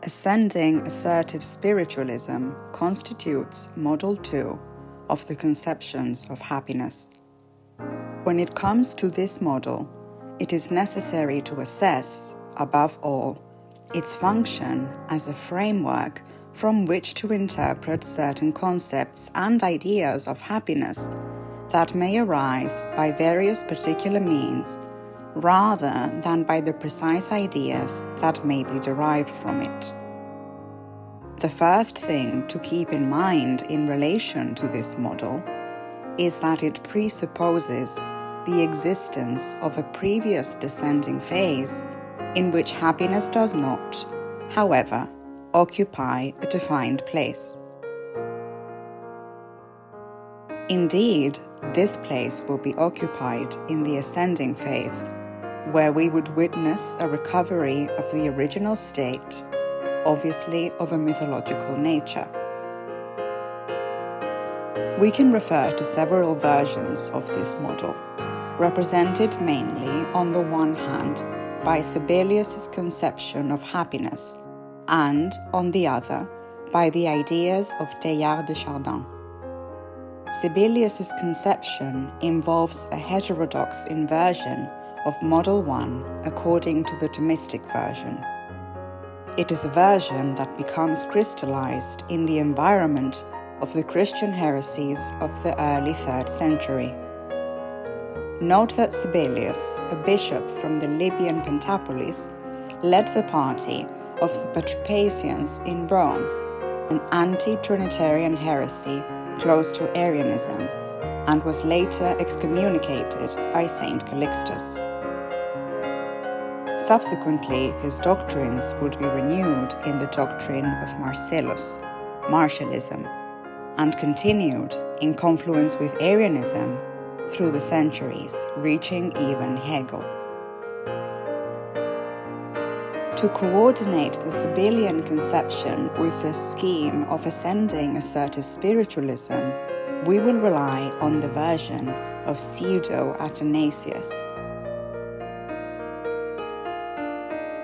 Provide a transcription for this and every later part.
Ascending assertive spiritualism constitutes Model 2 of the conceptions of happiness. When it comes to this model, it is necessary to assess, above all, its function as a framework from which to interpret certain concepts and ideas of happiness that may arise by various particular means, rather than by the precise ideas that may be derived from it. The first thing to keep in mind in relation to this model is that it presupposes the existence of a previous descending phase in which happiness does not, however, occupy a defined place. Indeed, this place will be occupied in the ascending phase, where we would witness a recovery of the original state, obviously of a mythological nature. We can refer to several versions of this model, represented mainly on the one hand by Sibelius's conception of happiness and, on the other, by the ideas of Teilhard de Chardin. Sibelius's conception involves a heterodox inversion of Model 1 according to the Thomistic version. It is a version that becomes crystallized in the environment of the Christian heresies of the early 3rd century. Note that Sibelius, a bishop from the Libyan Pentapolis, led the party of the Patripassians in Rome, an anti-Trinitarian heresy close to Arianism, and was later excommunicated by Saint Calixtus. Subsequently, his doctrines would be renewed in the doctrine of Marcellus, Martialism, and continued in confluence with Arianism through the centuries, reaching even Hegel. To coordinate the Sibelian conception with the scheme of ascending assertive spiritualism, we will rely on the version of Pseudo-Athanasius.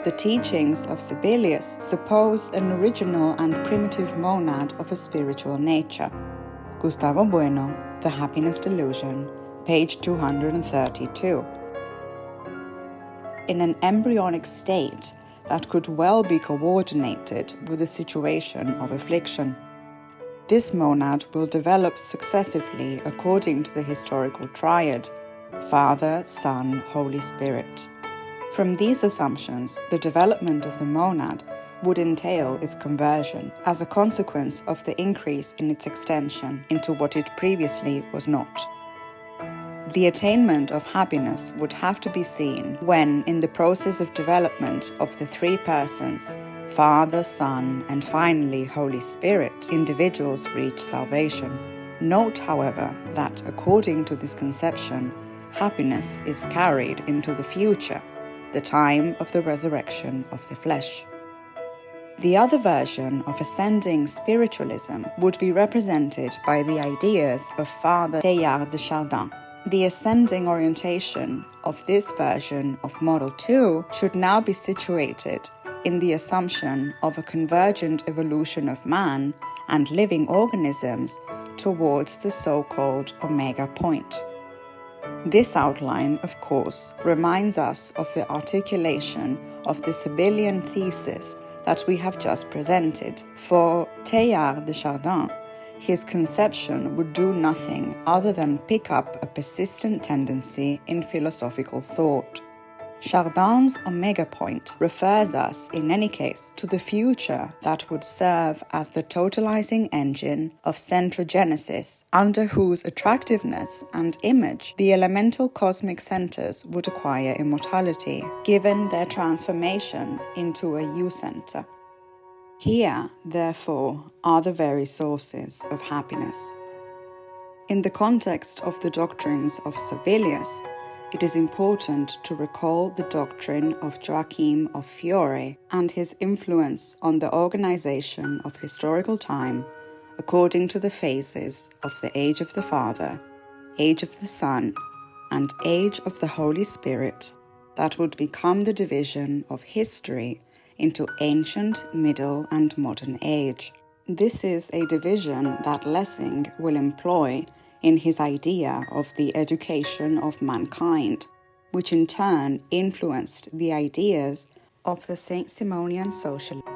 The teachings of Sibelius suppose an original and primitive monad of a spiritual nature. Gustavo Bueno, The Happiness Delusion, page 232. In an embryonic state that could well be coordinated with a situation of affliction. This monad will develop successively according to the historical triad, Father, Son, Holy Spirit. From these assumptions, the development of the monad would entail its conversion as a consequence of the increase in its extension into what it previously was not. The attainment of happiness would have to be seen when, in the process of development of the three persons, Father, Son, and finally Holy Spirit, individuals reach salvation. Note, however, that according to this conception, happiness is carried into the future, the time of the resurrection of the flesh. The other version of ascending spiritualism would be represented by the ideas of Father Teilhard de Chardin. The ascending orientation of this version of Model 2 should now be situated in the assumption of a convergent evolution of man and living organisms towards the so-called omega point. This outline, of course, reminds us of the articulation of the Sibelian thesis that we have just presented. For Teilhard de Chardin, his conception would do nothing other than pick up a persistent tendency in philosophical thought. Chardin's omega point refers us, in any case, to the future that would serve as the totalizing engine of centrogenesis, under whose attractiveness and image the elemental cosmic centers would acquire immortality, given their transformation into a U-center. Here, therefore, are the very sources of happiness. In the context of the doctrines of Sibelius, it is important to recall the doctrine of Joachim of Fiore and his influence on the organization of historical time according to the phases of the age of the Father, age of the Son, and age of the Holy Spirit that would become the division of history into ancient, middle, and modern age. This is a division that Lessing will employ in his idea of the education of mankind, which in turn influenced the ideas of the Saint-Simonian socialist.